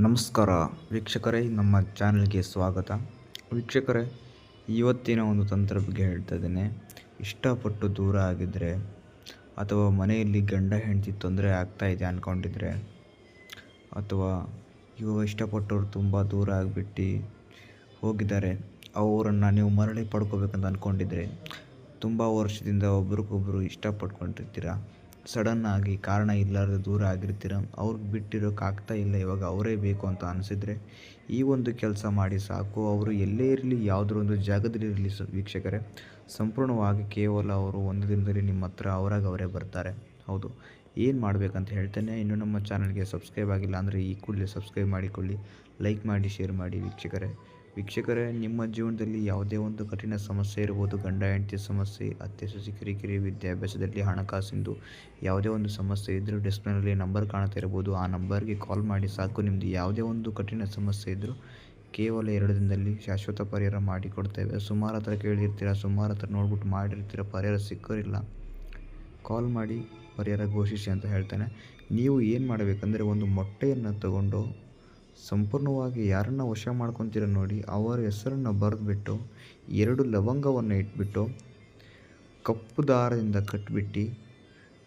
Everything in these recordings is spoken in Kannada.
ನಮಸ್ಕಾರ ವೀಕ್ಷಕರೇ, ನಮ್ಮ ಚಾನಲ್ಗೆ ಸ್ವಾಗತ. ವೀಕ್ಷಕರೇ, ಇವತ್ತಿನ ಒಂದು ತಂತ್ರ ಬಗ್ಗೆ ಹೇಳ್ತಾ ಇದ್ದೇನೆ. ಇಷ್ಟಪಟ್ಟು ದೂರ ಆಗಿದ್ದರೆ ಅಥವಾ ಮನೆಯಲ್ಲಿ ಗಂಡ ಹೆಂಡತಿ ತೊಂದರೆ ಆಗ್ತಾಯಿದೆ ಅಂದ್ಕೊಂಡಿದ್ರೆ, ಅಥವಾ ಇವಾಗ ಇಷ್ಟಪಟ್ಟವ್ರು ತುಂಬ ದೂರ ಆಗಿಬಿಟ್ಟು ಹೋಗಿದ್ದಾರೆ, ಅವರನ್ನು ನೀವು ಮರಳಿ ಪಡ್ಕೋಬೇಕಂತ ಅಂದ್ಕೊಂಡಿದ್ರೆ, ತುಂಬ ವರ್ಷದಿಂದ ಒಬ್ರಿಗೊಬ್ರು ಇಷ್ಟಪಟ್ಕೊಂಡಿರ್ತೀರ, ಸಡನ್ನಾಗಿ ಕಾರಣ ಇಲ್ಲಾರ್ದೆ ದೂರ ಆಗಿರ್ತೀರ, ಅವ್ರಿಗೆ ಬಿಟ್ಟಿರೋಕ್ಕಾಗ್ತಾ ಇಲ್ಲ, ಇವಾಗ ಅವರೇ ಬೇಕು ಅಂತ ಅನಿಸಿದರೆ ಈ ಒಂದು ಕೆಲಸ ಮಾಡಿ ಸಾಕು. ಅವರು ಎಲ್ಲೇ ಇರಲಿ, ಯಾವುದೋ ಒಂದು ಜಾಗದಲ್ಲಿ ಇರಲಿ ವೀಕ್ಷಕರೇ, ಸಂಪೂರ್ಣವಾಗಿ ಕೇವಲ ಅವರು ಒಂದು ದಿನದಲ್ಲಿ ನಿಮ್ಮ ಹತ್ರ ಅವರೇ ಬರ್ತಾರೆ. ಹೌದು, ಏನು ಮಾಡಬೇಕಂತ ಹೇಳ್ತೇನೆ. ಇನ್ನು ನಮ್ಮ ಚಾನಲ್ಗೆ ಸಬ್ಸ್ಕ್ರೈಬ್ ಆಗಿಲ್ಲ ಅಂದರೆ ಈ ಕೂಡಲೇ ಸಬ್ಸ್ಕ್ರೈಬ್ ಮಾಡಿಕೊಳ್ಳಿ, ಲೈಕ್ ಮಾಡಿ, ಶೇರ್ ಮಾಡಿ. ವೀಕ್ಷಕರೇ, ನಿಮ್ಮ ಜೀವನದಲ್ಲಿ ಯಾವುದೇ ಒಂದು ಕಠಿಣ ಸಮಸ್ಯೆ ಇರ್ಬೋದು, ಗಂಡ ಹೆಂಡತಿ ಸಮಸ್ಯೆ, ಅತ್ತೆ ಸೊಸೆ ಕಿರಿಕಿರಿ, ವಿದ್ಯಾಭ್ಯಾಸದಲ್ಲಿ ಹಣಕಾಸಿಂದು ಯಾವುದೇ ಒಂದು ಸಮಸ್ಯೆ ಇದ್ದರೂ ಡಿಸ್ಪ್ಲೇನಲ್ಲಿ ನಂಬರ್ ಕಾಣ್ತಾ ಇರ್ಬೋದು, ಆ ನಂಬರ್ಗೆ ಕಾಲ್ ಮಾಡಿ ಸಾಕು. ನಿಮ್ಮದು ಯಾವುದೇ ಒಂದು ಕಠಿಣ ಸಮಸ್ಯೆ ಇದ್ದರೂ ಕೇವಲ 2 ದಿನದಲ್ಲಿ ಶಾಶ್ವತ ಪರಿಹಾರ ಮಾಡಿಕೊಡ್ತೇವೆ. ಸುಮಾರು ಹತ್ರ ಕೇಳಿರ್ತೀರ, ಸುಮಾರು ಹತ್ರ ನೋಡ್ಬಿಟ್ಟು ಮಾಡಿರ್ತೀರ, ಪರಿಹಾರ ಸಿಕ್ಕೋರಿಲ್ಲ. ಕಾಲ್ ಮಾಡಿ ಪರಿಹಾರ ಘೋಷಿಸಿ ಅಂತ ಹೇಳ್ತೇನೆ. ನೀವು ಏನು ಮಾಡಬೇಕಂದ್ರೆ, ಒಂದು ಮೊಟ್ಟೆಯನ್ನು ತಗೊಂಡು ಸಂಪೂರ್ಣವಾಗಿ ಯಾರನ್ನು ವಶ ಮಾಡ್ಕೊತೀರ ನೋಡಿ, ಅವರ ಹೆಸರನ್ನು ಬರೆದುಬಿಟ್ಟು 2 ಲವಂಗವನ್ನು ಇಟ್ಬಿಟ್ಟು ಕಪ್ಪು ದಾರದಿಂದ ಕಟ್ಟಿಬಿಟ್ಟು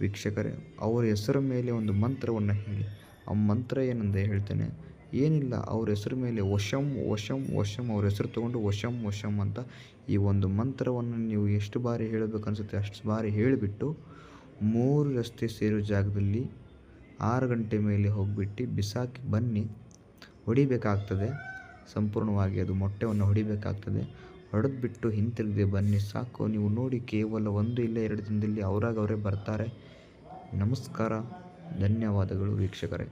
ವೀಕ್ಷಕರೇ, ಅವರ ಹೆಸರ ಮೇಲೆ ಒಂದು ಮಂತ್ರವನ್ನು ಹೇಳಿ. ಆ ಮಂತ್ರ ಏನಂತ ಹೇಳ್ತೇನೆ, ಏನಿಲ್ಲ, ಅವ್ರ ಹೆಸರು ಮೇಲೆ ವಶಂ ವಶಂ ವಶಂ, ಅವ್ರ ಹೆಸರು ತೊಗೊಂಡು ವಶಂ ವಶಂ ಅಂತ ಈ ಒಂದು ಮಂತ್ರವನ್ನು ನೀವು ಎಷ್ಟು ಬಾರಿ ಹೇಳಬೇಕನ್ಸುತ್ತೆ ಅಷ್ಟು ಬಾರಿ ಹೇಳಿಬಿಟ್ಟು 3 ರಸ್ತೆ ಸೇರೋ ಜಾಗದಲ್ಲಿ 6 ಗಂಟೆ ಮೇಲೆ ಹೋಗಿಬಿಟ್ಟು ಬಿಸಾಕಿ ಬನ್ನಿ. ಹೊಡಿಬೇಕಾಗ್ತದೆ, ಸಂಪೂರ್ಣವಾಗಿ ಅದು ಮೊಟ್ಟೆಯನ್ನು ಹೊಡಿಬೇಕಾಗ್ತದೆ. ಹೊಡೆದ್ಬಿಟ್ಟು ಹಿಂತಿರುಗದೆ ಬನ್ನಿ ಸಾಕು. ನೀವು ನೋಡಿ, ಕೇವಲ 1 ಇಲ್ಲ 2 ದಿನದಲ್ಲಿ ಅವರೇ ಬರ್ತಾರೆ. ನಮಸ್ಕಾರ, ಧನ್ಯವಾದಗಳು ವೀಕ್ಷಕರೇ.